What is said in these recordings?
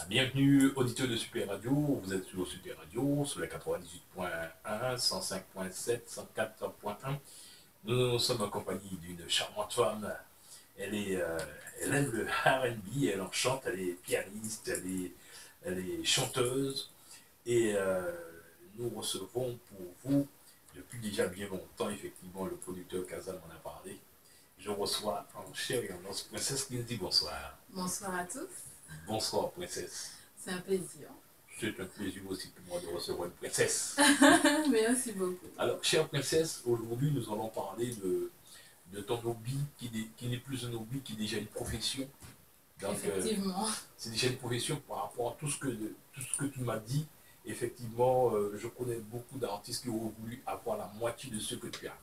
Bienvenue auditeurs de Super Radio, vous êtes sur Super Radio, sur les 98.1, 105.7, 104.1. Nous sommes en compagnie d'une charmante femme. Elle, est, euh, elle aime le R&B, elle en chante, elle est pianiste, elle est chanteuse. Et nous recevons pour vous, depuis déjà bien longtemps, effectivement, le producteur Kazal m'en a parlé. Je reçois en chair et en os Princesse qui nous dit bonsoir. Bonsoir à tous, Bonsoir Princesse. c'est un plaisir. C'est un plaisir aussi pour moi de recevoir une princesse. Merci beaucoup. Alors, chère princesse, aujourd'hui nous allons parler de ton hobby qui n'est plus un hobby, qui est déjà une profession. Donc, Effectivement. c'est déjà une profession par rapport à tout ce que tu m'as dit. Effectivement, je connais beaucoup d'artistes qui auraient voulu avoir la moitié de ce que tu as.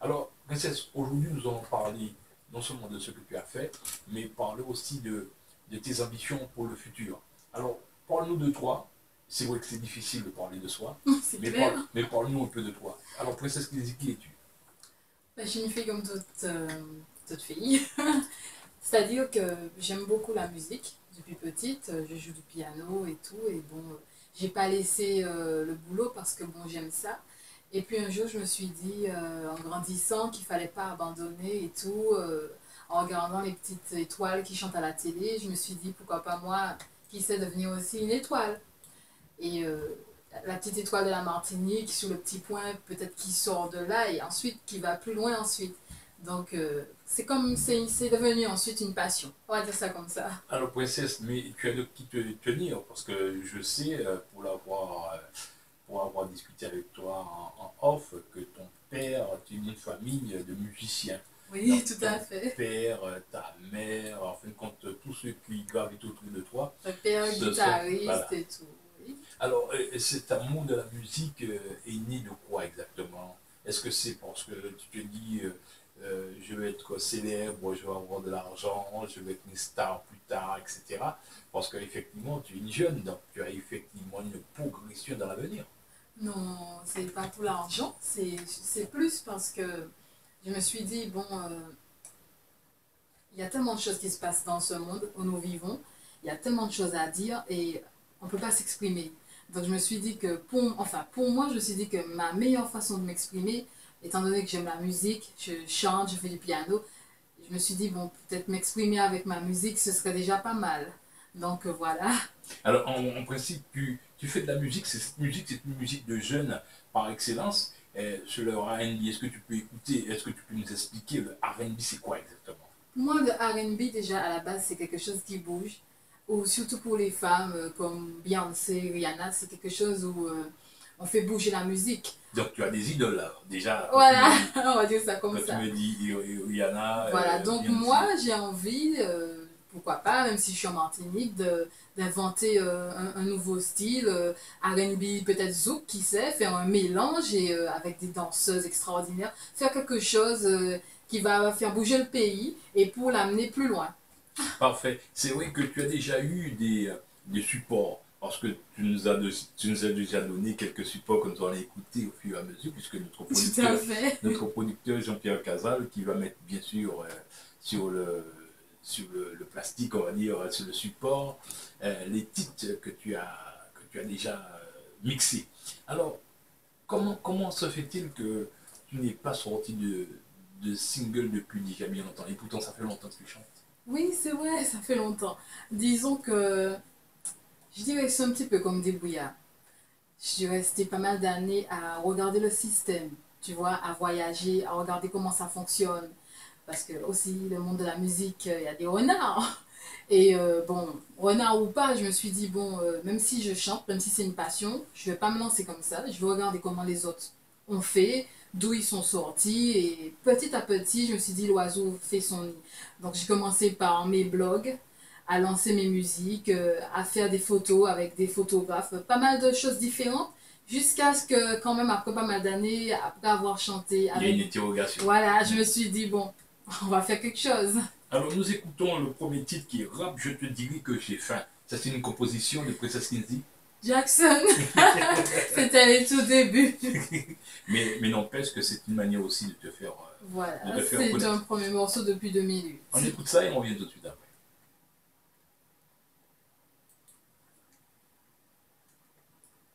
Alors, princesse, aujourd'hui nous allons parler non seulement de ce que tu as fait, mais parler aussi de tes ambitions pour le futur. Alors, parle-nous de toi. C'est vrai que c'est difficile de parler de soi, C'est mais, clair. mais parle-nous un peu de toi. Alors, princesse Kinési, qui es-tu? Je suis une fille comme toute fille. C'est-à-dire que j'aime beaucoup la musique depuis petite. Je joue du piano et tout. Et bon, j'ai pas laissé le boulot parce que bon, j'aime ça. Et puis un jour, je me suis dit, en grandissant, qu'il fallait pas abandonner et tout. En regardant les petites étoiles qui chantent à la télé, je me suis dit, pourquoi pas moi, qui sait devenir aussi une étoile. Et la petite étoile de la Martinique sur le petit point, peut-être qui sort de là et ensuite qui va plus loin ensuite. Donc c'est comme c'est devenu ensuite une passion. On va dire ça comme ça. Alors, princesse, mais tu as de qui te tenir, parce que je sais, pour avoir discuté avec toi en off, que ton père est une famille de musiciens. Oui, Donc, tout à ton fait. père, ta mère, en fin de compte, tous ceux qui gravitent autour de toi, Le père ce sont, guitariste voilà. et tout. Oui. Alors, cet amour de la musique est né de quoi exactement? Est-ce que c'est parce que tu te dis, je vais être célèbre, je vais avoir de l'argent, je vais être une star plus tard, etc. Parce qu'effectivement, tu es une jeune, donc tu as effectivement une progression dans l'avenir. Non, c'est pas pour l'argent, c'est plus parce que je me suis dit, bon, il y a tellement de choses qui se passent dans ce monde où nous vivons, il y a tellement de choses à dire et on ne peut pas s'exprimer. Donc je me suis dit que, pour moi, je me suis dit que ma meilleure façon de m'exprimer, étant donné que j'aime la musique, je chante, je fais du piano, je me suis dit, bon, peut-être m'exprimer avec ma musique, ce serait déjà pas mal. Donc voilà. Alors, en principe, tu fais de la musique, cette musique, c'est une musique de jeunes par excellence. Sur le R&B, est-ce que tu peux écouter, est-ce que tu peux nous expliquer le R&B, c'est quoi exactement? Pour moi, le R&B, déjà, à la base, c'est quelque chose qui bouge. Ou surtout pour les femmes comme Beyoncé, Rihanna, c'est quelque chose où on fait bouger la musique. Donc, tu as des idoles, là, déjà, Voilà, on va dire ça comme quand tu ça. me dis Rihanna, Voilà, donc Beyoncé. moi, j'ai envie, pourquoi pas, même si je suis en Martinique, d'inventer un nouveau style, R&B, peut-être zouk, qui sait, faire un mélange et avec des danseuses extraordinaires, faire quelque chose qui va faire bouger le pays et pour l'amener plus loin. Parfait. C'est vrai que tu as déjà eu des supports, parce que tu nous as déjà donné quelques supports que nous allons écouter au fur et à mesure, puisque Tout à fait. notre producteur Jean-Pierre Casal, qui va mettre bien sûr sur le plastique, on va dire, sur le support, les titres que tu as déjà mixés. Alors, comment se fait-il que tu n'es pas sorti de single depuis déjà bien longtemps? Et pourtant, ça fait longtemps que tu chantes. Oui, c'est vrai, ça fait longtemps. Disons que je dirais que c'est un petit peu comme des brouillards. Je suis restée pas mal d'années à regarder le système, tu vois, à voyager, à regarder comment ça fonctionne. Parce que aussi, le monde de la musique, il y a des renards. Et bon, renard ou pas, je me suis dit, bon, même si je chante, même si c'est une passion, je vais pas me lancer comme ça. Je vais regarder comment les autres ont fait, d'où ils sont sortis. Et petit à petit, je me suis dit, l'oiseau fait son nid. Donc j'ai commencé par mes blogs, à lancer mes musiques, à faire des photos avec des photographes, pas mal de choses différentes. Jusqu'à ce que, quand même, après pas mal d'années, après avoir chanté Il y a une avec... interrogation. Voilà, je me suis dit, bon, on va faire quelque chose. Alors nous écoutons le premier titre qui est Rap, je te dirai que j'ai faim. Ça c'est une composition de Princess Kinsey. Jackson, c'était les tout débuts. Mais n'empêche que c'est une manière aussi de te faire, Voilà, de te faire c'est un connaître. premier morceau depuis 2008. On écoute ça et on revient tout de suite après.